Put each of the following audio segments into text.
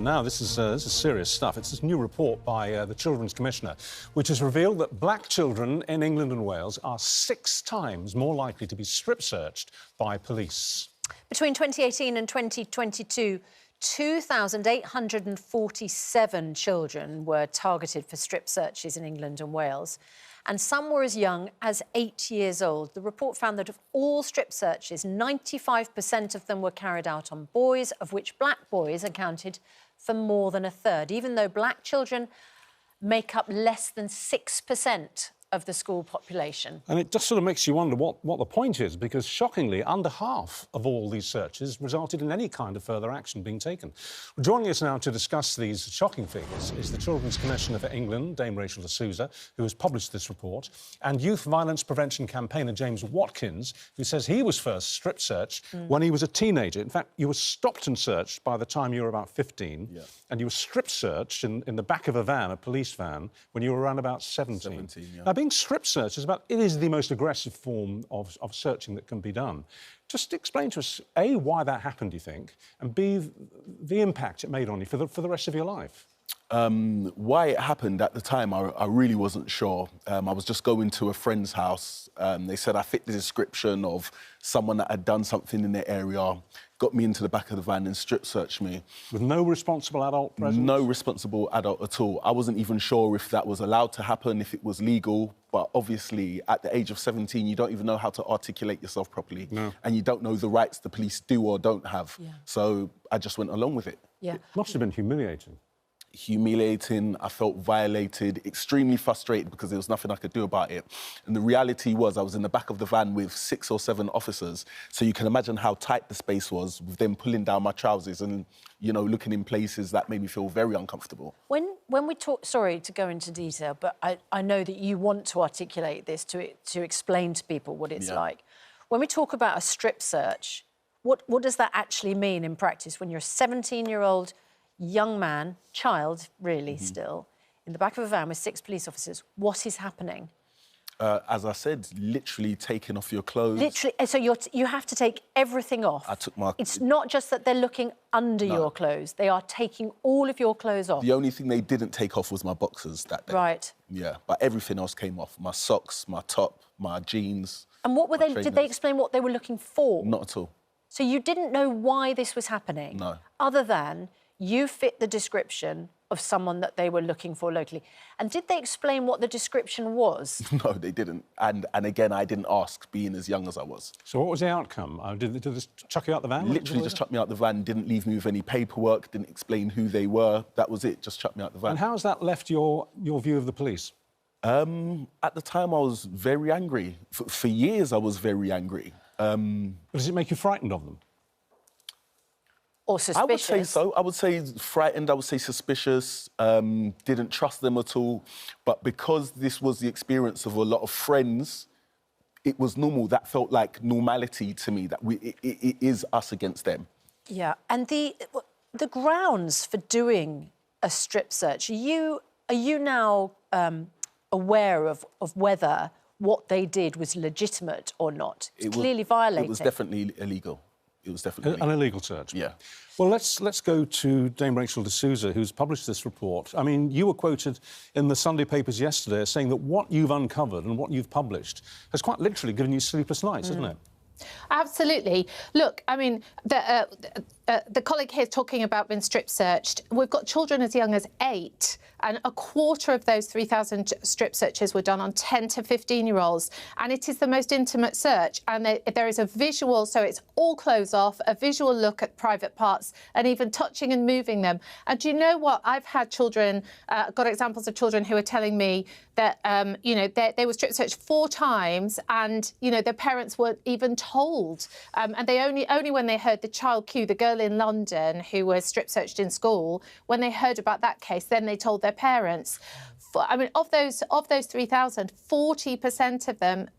Now, this is serious stuff. It's this new report by the Children's Commissioner, which has revealed that black children in England and Wales are 6 times more likely to be strip-searched by police. Between 2018 and 2022, 2,847 children were targeted for strip searches in England and Wales, and some were as young as 8 years old. The report found that of all strip searches, 95% of them were carried out on boys, of which black boys accounted for more than a third, even though black children make up less than 6% of the school population. And it just sort of makes you wonder what the point is, because, shockingly, under half of all these searches resulted in any kind of further action being taken. Well, joining us now to discuss these shocking figures is the Children's Commissioner for England, Dame Rachel D'Souza, who has published this report, and youth violence prevention campaigner James Watkins, who says he was first strip-searched when he was a teenager. In fact, you were stopped and searched by the time you were about 15, and you were strip-searched in the back of a van, a police van, when you were around about 17. Now, being strip-searched is the most aggressive form of searching that can be done. Just explain to us, A, why that happened, do you think, and B, the impact it made on you for the rest of your life. Why it happened at the time, I really wasn't sure. I was just going to a friend's house. They said I fit the description of someone that had done something in the area, got me into the back of the van and strip-searched me. With no responsible adult present? No responsible adult at all. I wasn't even sure if that was allowed to happen, if it was legal, but obviously at the age of 17, you don't even know how to articulate yourself properly. No. And you don't know the rights the police do or don't have. Yeah. So I just went along with it. Yeah. It must have been humiliating. Humiliating, I felt violated, extremely frustrated because there was nothing I could do about it. And the reality was I was in the back of the van with 6 or 7 officers, so you can imagine how tight the space was, with them pulling down my trousers and, you know, looking in places that made me feel very uncomfortable. When we talk, sorry to go into detail, but I know that you want to articulate this to explain to people what it's like. When we talk about a strip search, what does that actually mean in practice when you're a 17-year-old young man, child, really, still, in the back of a van with 6 police officers? What is happening? As I said, literally taking off your clothes. Literally, so you have to take everything off. I took my... It's not just that they're looking under your clothes. They are taking all of your clothes off. The only thing they didn't take off was my boxers that day. Right. Yeah, but everything else came off. My socks, my top, my jeans. And what were they... Did they explain what they were looking for? Not at all. So you didn't know why this was happening? No. Other than you fit the description of someone that they were looking for locally. And did they explain what the description was? No, they didn't. And again, I didn't ask, being as young as I was. So what was the outcome? Did they just chuck you out the van? Literally just chucked me out the van, didn't leave me with any paperwork, didn't explain who they were. That was it, just chucked me out the van. And how has that left your view of the police? At the time, I was very angry. For years, I was very angry. Does it make you frightened of them? Or suspicious? I would say so. I would say frightened, I would say suspicious, didn't trust them at all. But because this was the experience of a lot of friends, it was normal. That felt like normality to me, that it is us against them. Yeah. And the grounds for doing a strip search, are you now aware of whether what they did was legitimate or not? It's clearly violating. It was definitely illegal. It was definitely an illegal search. Yeah. Well, let's go to Dame Rachel D'Souza, who's published this report. I mean, you were quoted in the Sunday papers yesterday as saying that what you've uncovered and what you've published has quite literally given you sleepless nights, hasn't it? Absolutely. Look, I mean, the colleague here talking about being strip searched. We've got children as young as 8, and a quarter of those 3,000 strip searches were done on 10 to 15-year-olds. And it is the most intimate search. And there is a visual, so it's all clothes off, a visual look at private parts, and even touching and moving them. And do you know what? I've had children, got examples of children who are telling me that, you know, they were strip searched 4 times, and, you know, their parents weren't even told. And they only when they heard the child Q, the girl in London who was strip searched in school, when they heard about that case, then they told their parents. I mean, of those 3,000, 40% of them,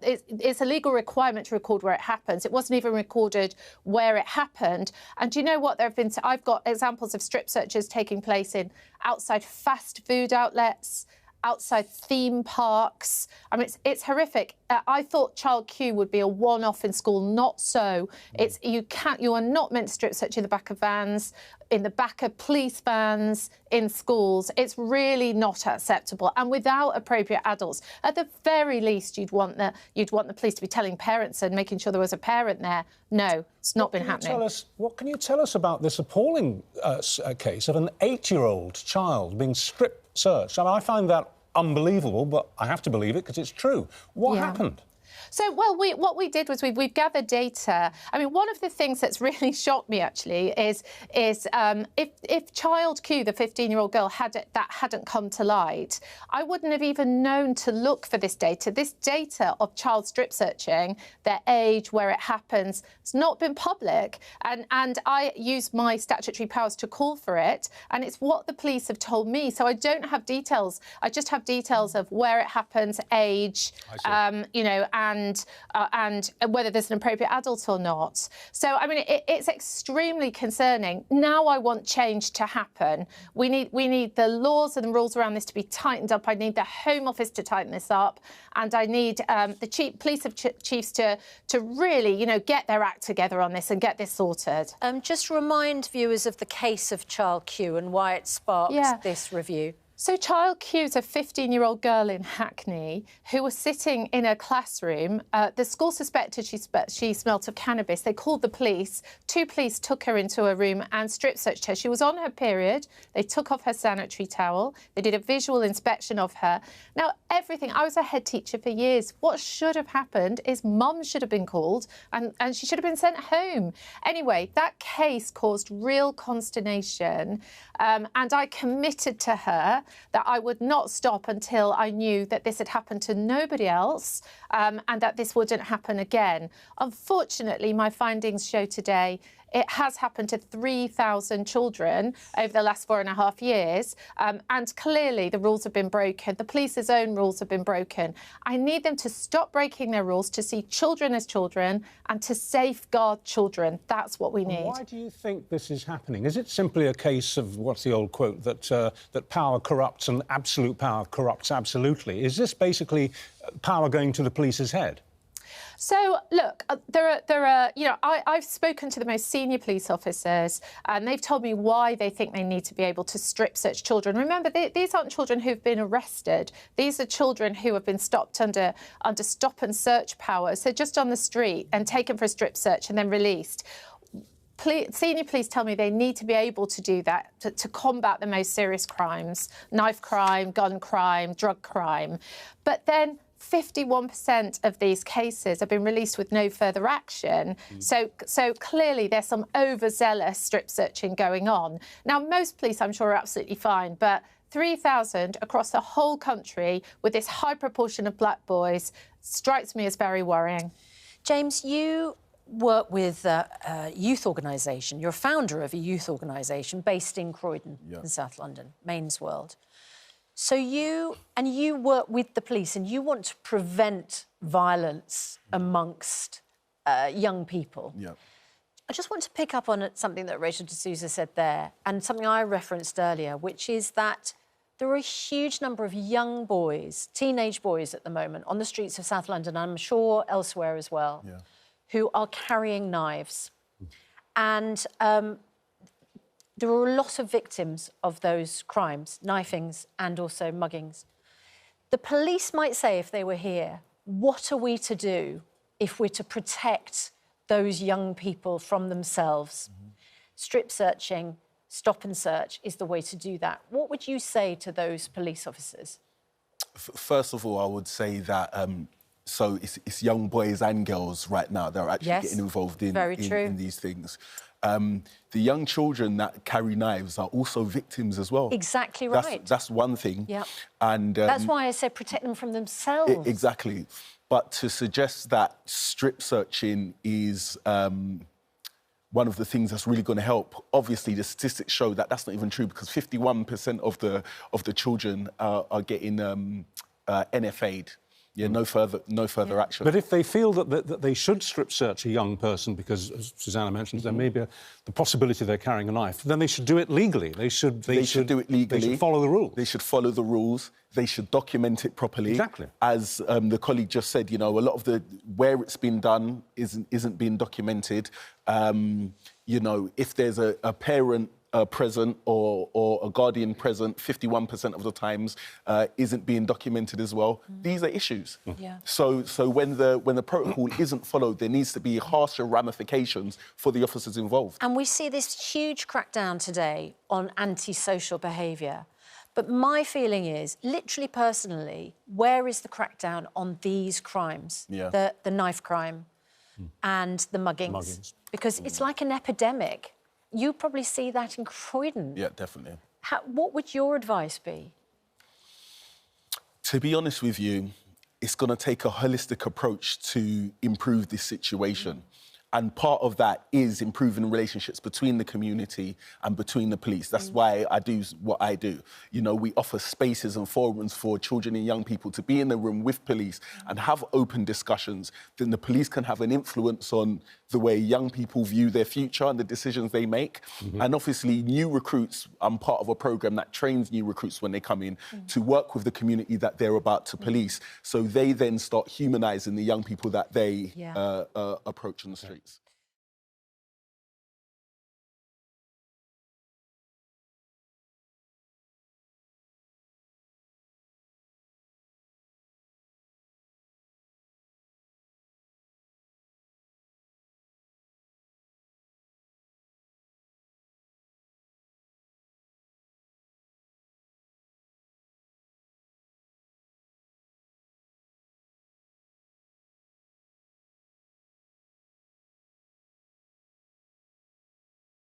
it's a legal requirement to record where it happens. It wasn't even recorded where it happened. And do you know what? I've got examples of strip searches taking place in outside fast food outlets, outside theme parks. I mean, it's horrific. I thought child Q would be a one-off in school. Not so. You are not meant to strip search in the back of vans, in the back of police vans, in schools. It's really not acceptable, and without appropriate adults. At the very least, you'd want the police to be telling parents and making sure there was a parent there. No, it's not been happening. What can you tell us about this appalling case of an 8-year-old child being strip searched? I mean, I find that unbelievable, but I have to believe it because it's true. What happened? So, well, what we did was we've gathered data. I mean, one of the things that's really shocked me, actually, is if child Q, the 15-year-old girl, hadn't come to light, I wouldn't have even known to look for this data. This data of child strip searching, their age, where it happens, has not been public. And I use my statutory powers to call for it, and it's what the police have told me. So I don't have details. I just have details of where it happens, age, and whether there's an appropriate adult or not. So, I mean, it's extremely concerning. Now I want change to happen. We need the laws and the rules around this to be tightened up. I need the Home Office to tighten this up, and I need the police chiefs to really, get their act together on this and get this sorted. Just remind viewers of the case of child Q and why it sparked this review. So child Q is a 15-year-old girl in Hackney who was sitting in a classroom. The school suspected she smelt of cannabis. They called the police. 2 police took her into a room and strip searched her. She was on her period. They took off her sanitary towel. They did a visual inspection of her. Now, I was a head teacher for years. What should have happened is mum should have been called and she should have been sent home. Anyway, that case caused real consternation, and I committed to her that I would not stop until I knew that this had happened to nobody else, and that this wouldn't happen again. Unfortunately, my findings show today it has happened to 3,000 children over the last 4.5 years, and clearly the rules have been broken. The police's own rules have been broken. I need them to stop breaking their rules, to see children as children and to safeguard children. That's what we need. Why do you think this is happening? Is it simply a case of, what's the old quote, that power corrupts and absolute power corrupts absolutely? Is this basically power going to the police's head? So, look, I've spoken to the most senior police officers and they've told me why they think they need to be able to strip search children. Remember, these aren't children who've been arrested. These are children who have been stopped under stop and search powers. So just on the street and taken for a strip search and then released. Senior police tell me they need to be able to do that to combat the most serious crimes, knife crime, gun crime, drug crime. But then 51% of these cases have been released with no further action. So clearly there's some overzealous strip searching going on. Now, most police, I'm sure, are absolutely fine, but 3,000 across the whole country with this high proportion of black boys strikes me as very worrying. James, you work with a youth organisation. You're a founder of a youth organisation based in Croydon in South London, Main's World. So you work with the police and you want to prevent violence amongst young people. Yeah. I just want to pick up on something that Rachel D'Souza said there and something I referenced earlier, which is that there are a huge number of young boys, teenage boys at the moment, on the streets of South London, I'm sure elsewhere as well, who are carrying knives. And there are a lot of victims of those crimes, knifings and also muggings. The police might say, if they were here, what are we to do if we're to protect those young people from themselves? Strip searching, stop and search is the way to do that. What would you say to those police officers? First of all, I would say that so it's young boys and girls right now that are actually getting involved in these things. The young children that carry knives are also victims as well. Exactly right. That's one thing. Yeah. And that's why I said protect them from themselves. Exactly. But to suggest that strip searching is one of the things that's really going to help, obviously the statistics show that that's not even true, because 51% of the children are getting NFA'd. Yeah, no further action. But if they feel that they should strip search a young person because, as Susanna mentioned, there may be the possibility they're carrying a knife, then they should do it legally. They should do it legally. They should follow the rules. They should follow the rules. They should document it properly. Exactly. As the colleague just said, you know, a lot of where it's been done isn't being documented. You know, if there's a parent present or a guardian present, 51% of the times isn't being documented as well. These are issues. Yeah. So when the protocol isn't followed, there needs to be harsher ramifications for the officers involved. And we see this huge crackdown today on antisocial behaviour. But my feeling is, literally personally, where is the crackdown on these crimes? Yeah. The knife crime and the muggings. Because it's like an epidemic. You probably see that in Croydon. Yeah, definitely. What would your advice be? To be honest with you, it's going to take a holistic approach to improve this situation. And part of that is improving relationships between the community and between the police. That's why I do what I do. You know, we offer spaces and forums for children and young people to be in the room with police and have open discussions. Then the police can have an influence on the way young people view their future and the decisions they make. And obviously, new recruits, I'm part of a programme that trains new recruits when they come in to work with the community that they're about to police. So they then start humanising the young people that they approach on the street.